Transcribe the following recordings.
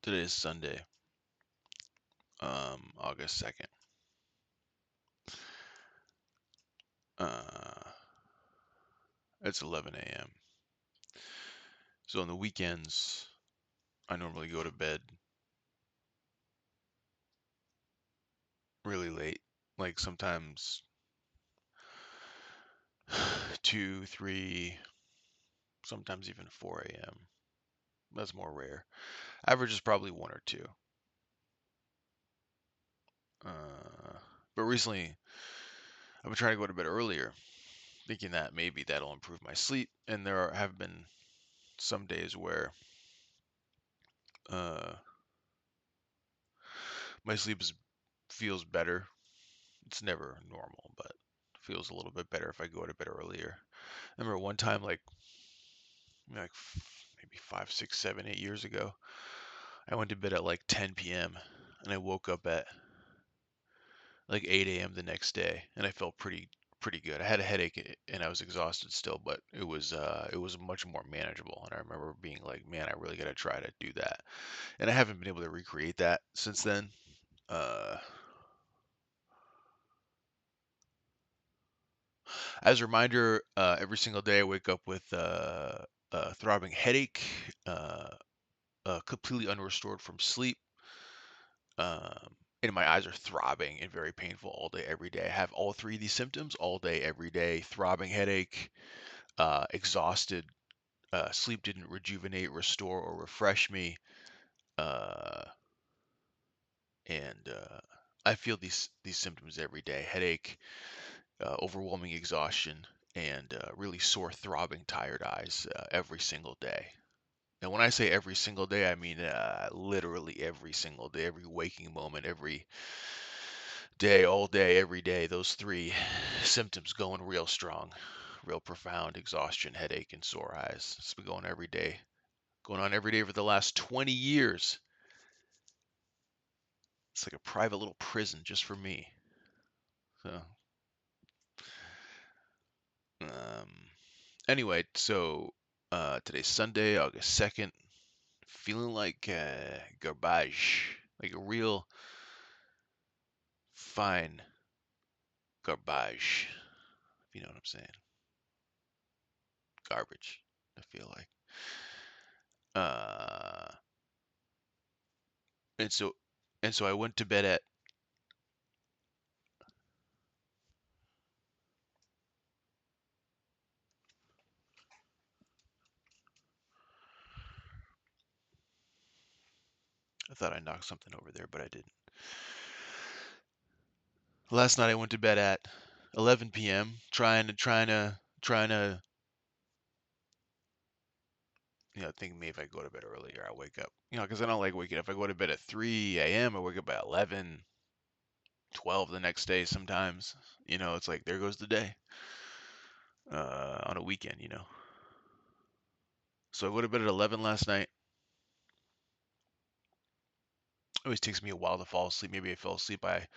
Today is Sunday, August 2nd. Uh, it's 11 a.m. So on the weekends, I normally go to bed really late, like sometimes 2, 3, sometimes even 4 a.m. That's more rare. Average is probably 1 or 2. Uh, but recently, I've been trying to go to bed earlier, thinking that maybe that'll improve my sleep. And have been some days where uh, my feels better. It's never normal, but feels a little bit better if I go to bed earlier. I remember one time, maybe 5, 6, 7, 8 years ago, I went to bed at like 10 p.m. and I woke up at like 8 a.m. the next day, and I felt pretty good. I had a headache and I was exhausted still, but it was much more manageable. And I remember being like, man, I really gotta try to do that. And I haven't been able to recreate that since then. Uh, As a reminder, every single day I wake up with a throbbing headache, uh, completely unrestored from sleep, and my eyes are throbbing and very painful all day, every day. I have all three of these symptoms all day, every day: throbbing headache, exhausted, sleep didn't rejuvenate, restore, or refresh me, uh, and I feel these symptoms every day: headache, overwhelming exhaustion, and really sore, throbbing, tired eyes every single day. And when I say every single day, I mean literally every single day, every waking moment, every day, all day, every day. Those three symptoms going real strong, real profound: exhaustion, headache, and sore eyes. It's been going on every day for the last 20 years. It's like a private little prison just for me. So, um, anyway, so today's Sunday, August 2nd. Feeling like garbage, like a real fine garbage, if you know what I'm saying. Garbage, I feel like. Uh, and so, and so I went to bed at. I thought I knocked something over there, but I didn't. Last night I went to bed at 11 p.m. trying to, thinking maybe if I go to bed earlier, I'll wake up. Because I don't like waking up. If I go to bed at 3 a.m., I wake up at 11, 12 the next day sometimes. It's like there goes the day on a weekend. So I went to bed at 11 last night. It always takes me a while to fall asleep. Maybe I fell asleep by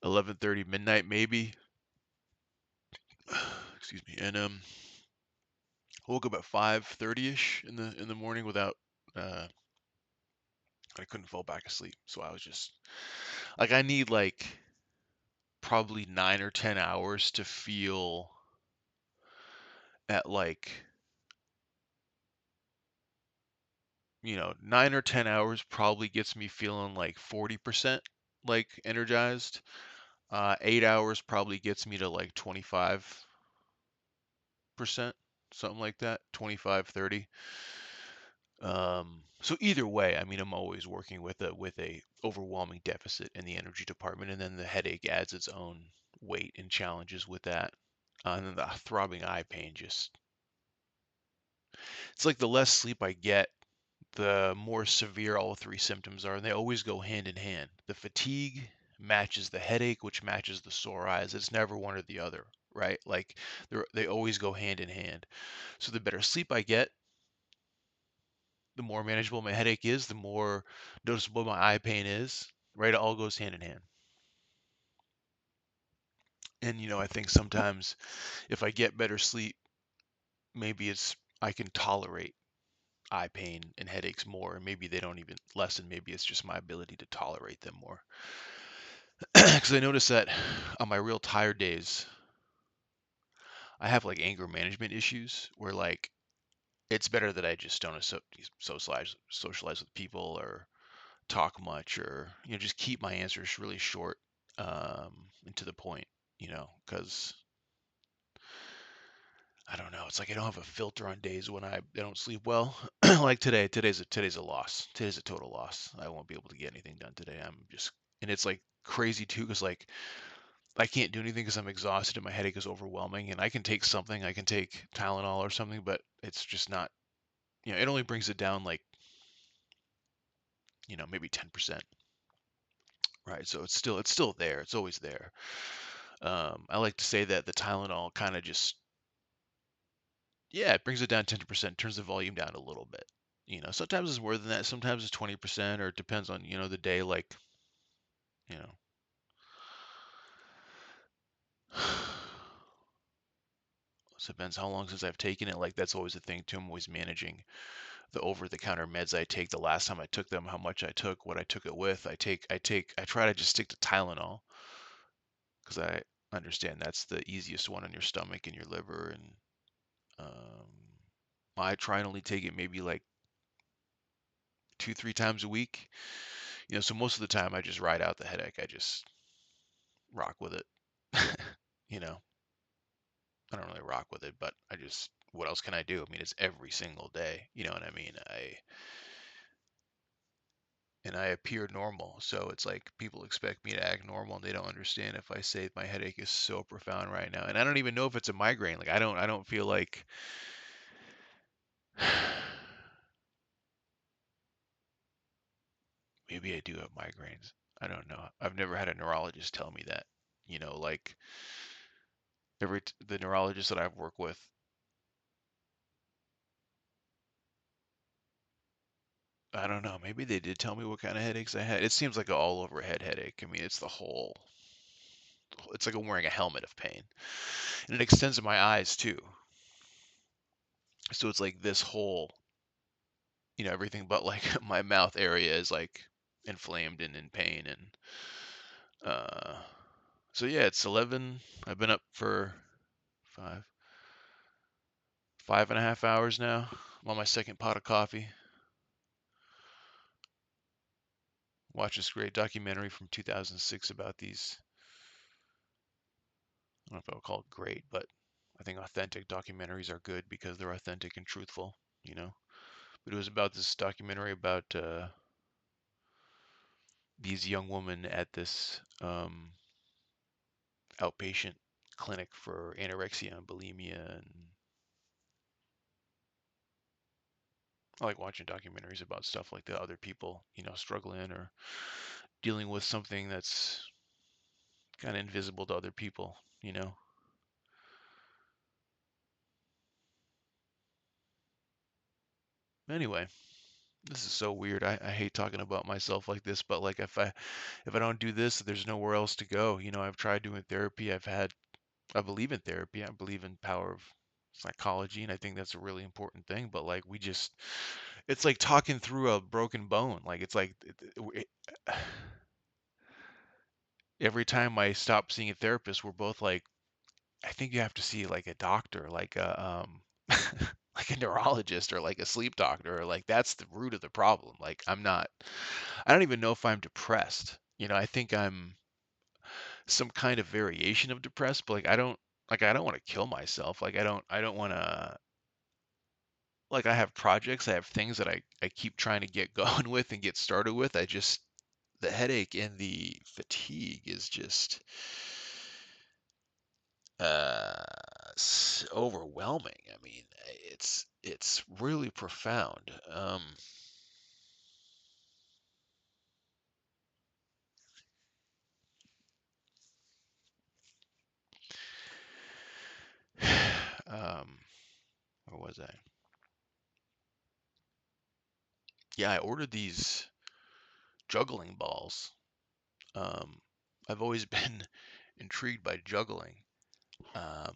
11:30 midnight, maybe. Excuse me. And I woke up at 5:30ish in the morning without uh I couldn't fall back asleep. So I was just like, I need like probably 9 or 10 hours to feel at like, 9 or 10 hours probably gets me feeling like 40% like energized. 8 hours probably gets me to like 25%, something like that, 25, 30. So either way, I mean, I'm always working with a overwhelming deficit in the energy department, and then the headache adds its own weight and challenges with that. And then the throbbing eye pain, just it's like the less sleep I get, the more severe all three symptoms are, and they always go hand in hand. The fatigue matches the headache, which matches the sore eyes. It's never one or the other, right? Like they always go hand in hand. So the better sleep I get, the more manageable my headache is, the more noticeable my eye pain is, right? It all goes hand in hand. And I think sometimes if I get better sleep, maybe I can tolerate eye pain and headaches more, and maybe they don't even lessen. Maybe it's just my ability to tolerate them more. Because I notice that on my real tired days, I have like anger management issues where like it's better that I just don't socialize with people or talk much, or just keep my answers really short, and to the point, because I don't know. It's like I don't have a filter on days when I don't sleep well. Like today, today's a loss. Today's a total loss. I won't be able to get anything done today. And it's like crazy too, because like I can't do anything because I'm exhausted and my headache is overwhelming. And I can take something, I can take Tylenol or something, but it's just not. It only brings it down like maybe 10%. Right. So it's still there. It's always there. I like to say that the Tylenol kind of just, yeah, it brings it down 10%, turns the volume down a little bit. Sometimes it's more than that. Sometimes it's 20%, or it depends on, the day. Like, you know, it depends how long since I've taken it. Like, that's always the thing too. I'm always managing the over-the-counter meds I take. The last time I took them, how much I took, what I took it with. I try to just stick to Tylenol because I understand that's the easiest one on your stomach and your liver. And um, I try and only take it maybe like 2, 3 times a week. So most of the time I just ride out the headache. I just rock with it. you know, I don't really rock with it, but what else can I do? I mean, it's every single day. You know what I mean? I appear normal, so it's like people expect me to act normal, and they don't understand if I say my headache is so profound right now, and I don't even know if it's a migraine. Like I don't feel like. Maybe I do have migraines. I don't know. I've never had a neurologist tell me that. Like the neurologist that I've worked with, I don't know. Maybe they did tell me what kind of headaches I had. It seems like an all over head headache. I mean, it's like I'm wearing a helmet of pain. And it extends to my eyes too. So it's like this whole, everything but like my mouth area is like inflamed and in pain. And uh so yeah, it's 11. I've been up for five, 5.5 hours now. I'm on my second pot of coffee. Watched this great documentary from 2006 about these. I don't know if I would call it great, but I think authentic documentaries are good because they're authentic and truthful, you know. But it was about this documentary about these young women at this outpatient clinic for anorexia and bulimia. And I like watching documentaries about stuff like that, other people, struggling or dealing with something that's kind of invisible to other people. Anyway, this is so weird. I hate talking about myself like this, but like if I don't do this, there's nowhere else to go. I've tried doing therapy. I believe in therapy. I believe in power of psychology, and I think that's a really important thing. But like it's like talking through a broken bone. Like it's like every time I stop seeing a therapist, we're both like, I think you have to see like a doctor, like a like a neurologist or like a sleep doctor, or like that's the root of the problem. Like I don't even know if I'm depressed. I think I'm some kind of variation of depressed, but like I don't want to kill myself. Like I don't want to, like I have projects, I have things that I keep trying to get going with and get started with. The headache and the fatigue is just uh overwhelming. I mean, it's really profound. um where was I? Yeah, I ordered these juggling balls. um I've always been intrigued by juggling. um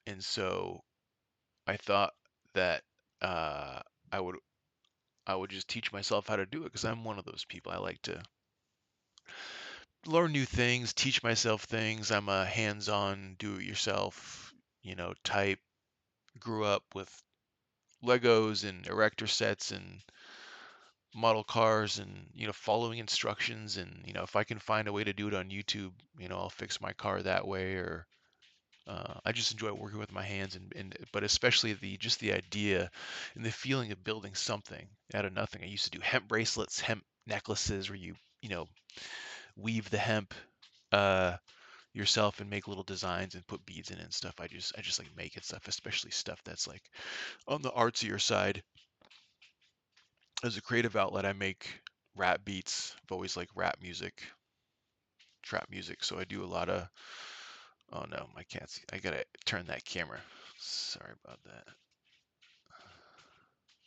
and so I thought that uh I would I would just teach myself how to do it because I'm one of those people. I like to learn new things, teach myself things. I'm a hands-on, do-it-yourself, type. Grew up with Legos and erector sets and model cars and following instructions, and if I can find a way to do it on YouTube, I'll fix my car that way. Or I just enjoy working with my hands, and but especially the idea and the feeling of building something out of nothing. I used to do hemp bracelets, hemp necklaces, where you know weave the hemp uh, yourself and make little designs and put beads in it and stuff. I just like making stuff, especially stuff that's like on the artsier side. As a creative outlet, I make rap beats. I've always liked rap music, trap music, so I do a lot of. Oh no, my cat's. I gotta turn that camera. Sorry about that.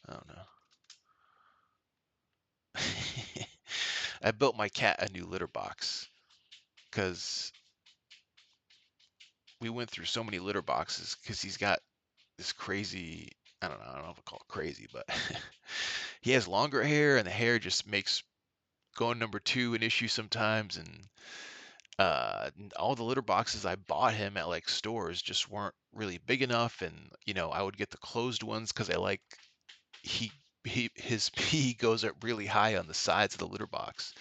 Oh no. I built my cat a new litter box because we went through so many litter boxes because he's got this crazy. I don't know if I call it crazy, but he has longer hair, and the hair just makes going number two an issue sometimes. And all the litter boxes I bought him at like stores just weren't really big enough, and I would get the closed ones because I like he his pee goes up really high on the sides of the litter box.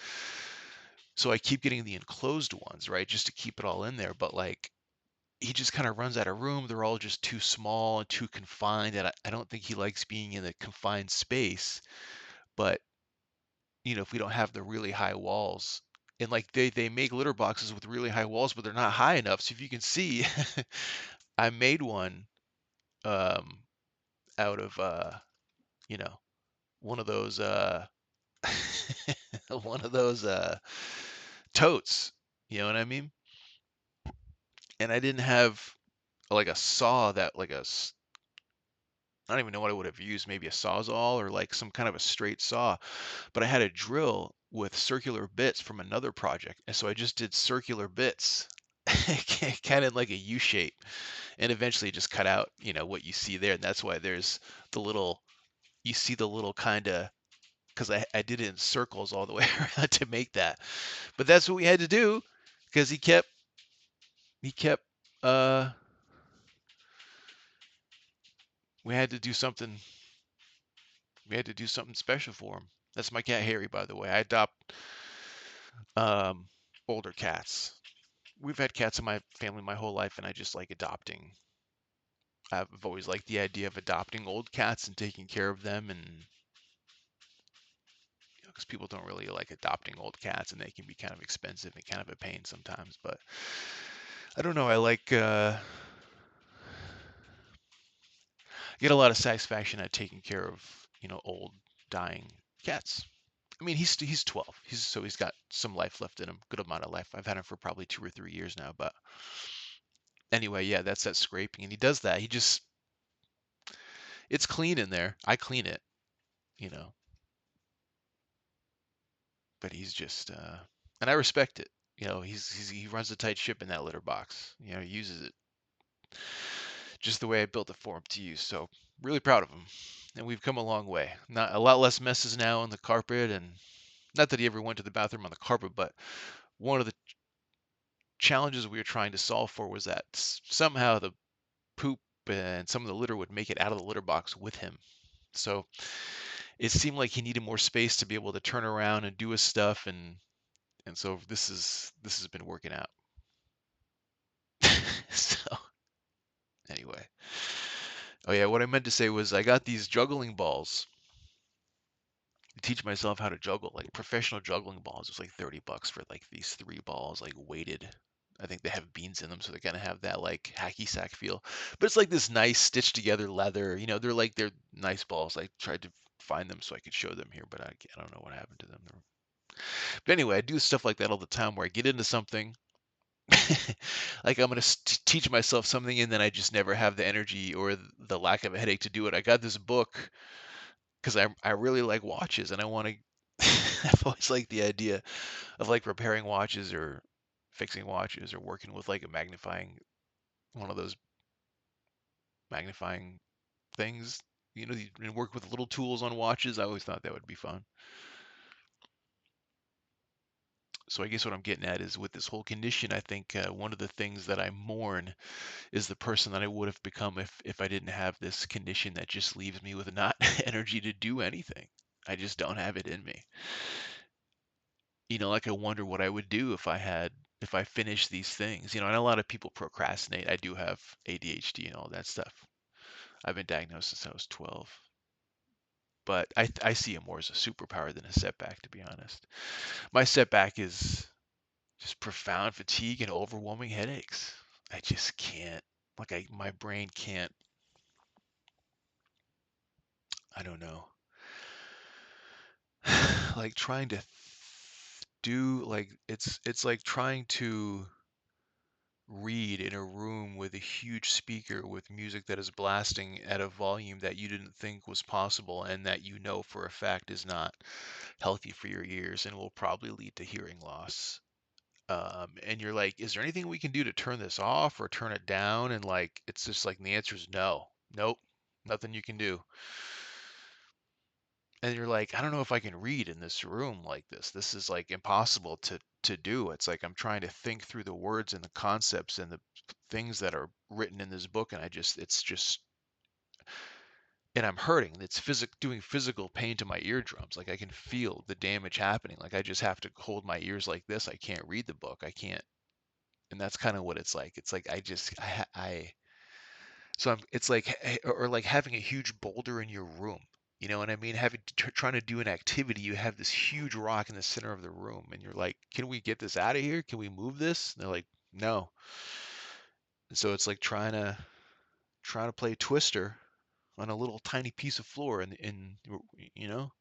So I keep getting the enclosed ones, right, just to keep it all in there. But like he just kind of runs out of room. They're all just too small and too confined, and I don't think he likes being in a confined space. But if we don't have the really high walls, and like they make litter boxes with really high walls, but they're not high enough. So if you can see, I made one um, out of you know one of those one of those totes. You know what I mean? And I didn't have like a saw that like I don't even know what I would have used, maybe a sawzall or like some kind of a straight saw, but I had a drill with circular bits from another project. And so I just did circular bits, kind of like a U shape, and eventually just cut out, what you see there. And that's why there's the little, you see the little kind of, because I did it in circles all the way around to make that. But that's what we had to do because he kept, uh, we had to do something, we had to do something special for him. That's my cat Harry, by the way. I adopt um, older cats. We've had cats in my family my whole life, and I just like adopting. I've always liked the idea of adopting old cats and taking care of them, and because people don't really like adopting old cats, and they can be kind of expensive and kind of a pain sometimes. But I don't know. I like get a lot of satisfaction at taking care of old dying cats. I mean, he's 12. He's got some life left in him, good amount of life. I've had him for probably 2 or 3 years now, but anyway, yeah, that's that scraping, and he does that. He just it's clean in there. I clean it, you know, but he's just and I respect it. He runs a tight ship in that litter box. He uses it just the way I built it for him to use. So really proud of him. And we've come a long way. Not a lot less messes now on the carpet, and not that he ever went to the bathroom on the carpet, but one of the challenges we were trying to solve for was that somehow the poop and some of the litter would make it out of the litter box with him. So it seemed like he needed more space to be able to turn around and do his stuff, and so this has been working out. So anyway, oh yeah, what I meant to say was I got these juggling balls to teach myself how to juggle, like professional juggling balls. It's like $30 for like these three balls, like weighted. I think they have beans in them, so they're gonna have that like hacky sack feel. But it's like this nice stitched together leather. They're nice balls. I tried to find them so I could show them here, but I don't know what happened to them. But anyway, I do stuff like that all the time where I get into something, like I'm gonna teach myself something, and then I just never have the energy or the lack of a headache to do it. I got this book because I really like watches, and I want to. I've always liked the idea of like repairing watches or fixing watches or working with like a magnifying one of those magnifying things. and work with little tools on watches. I always thought that would be fun. So I guess what I'm getting at is with this whole condition, I think one of the things that I mourn is the person that I would have become if I didn't have this condition that just leaves me with not energy to do anything. I just don't have it in me. Like I wonder what I would do if I finished these things. And a lot of people procrastinate. I do have ADHD and all that stuff. I've been diagnosed since I was 12. But I see it more as a superpower than a setback, to be honest. My setback is just profound fatigue and overwhelming headaches. I just can't, my brain can't, I don't know, like trying to do, like, it's like trying to read in a room with a huge speaker with music that is blasting at a volume that you didn't think was possible and that you know for a fact is not healthy for your ears and will probably lead to hearing loss. And you're like, is there anything we can do to turn this off or turn it down? And like, it's just like, and the answer is no, nope, nothing you can do. And you're like, I don't know if I can read in this room like this. This is like impossible to do. It's like I'm trying to think through the words and the concepts and the things that are written in this book, and it's just, and I'm hurting. It's doing physical pain to my eardrums. Like I can feel the damage happening. Like I just have to hold my ears like this. I can't read the book. I can't, and that's kind of what it's like. It's like I just so it's like or like having a huge boulder in your room. You know what I mean? Trying to do an activity, you have this huge rock in the center of the room, and you're like, "Can we get this out of here? Can we move this?" And they're like, "No." And so it's like trying to play Twister on a little tiny piece of floor, and you know,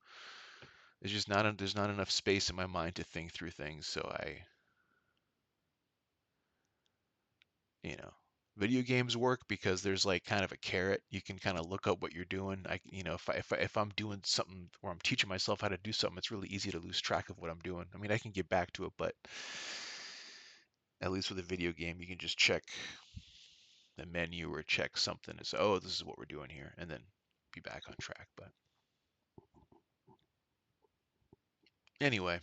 there's not enough space in my mind to think through things. So you know video games work because there's like kind of a carrot. You can kind of look up what you're doing. If I'm doing something or I'm teaching myself how to do something, it's really easy to lose track of what I'm doing. I mean, I can get back to it, but at least with a video game, you can just check the menu or check something and say, oh, this is what we're doing here, and then be back on track. But anyway,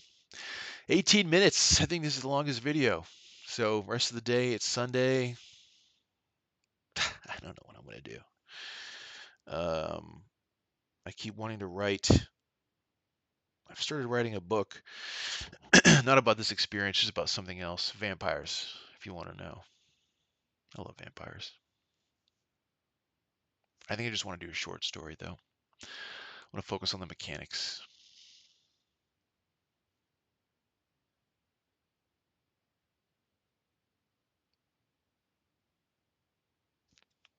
18 minutes. I think this is the longest video. So rest of the day, it's Sunday. I don't know what I'm gonna do. I keep wanting to write. I've started writing a book, not about this experience, just about something else. Vampires, if you want to know. I love vampires. I think I just want to do a short story, though. I want to focus on the mechanics.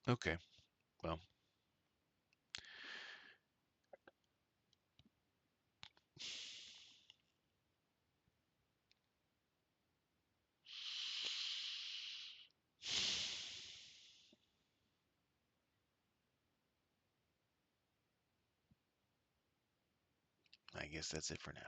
Okay, well, I guess that's it for now.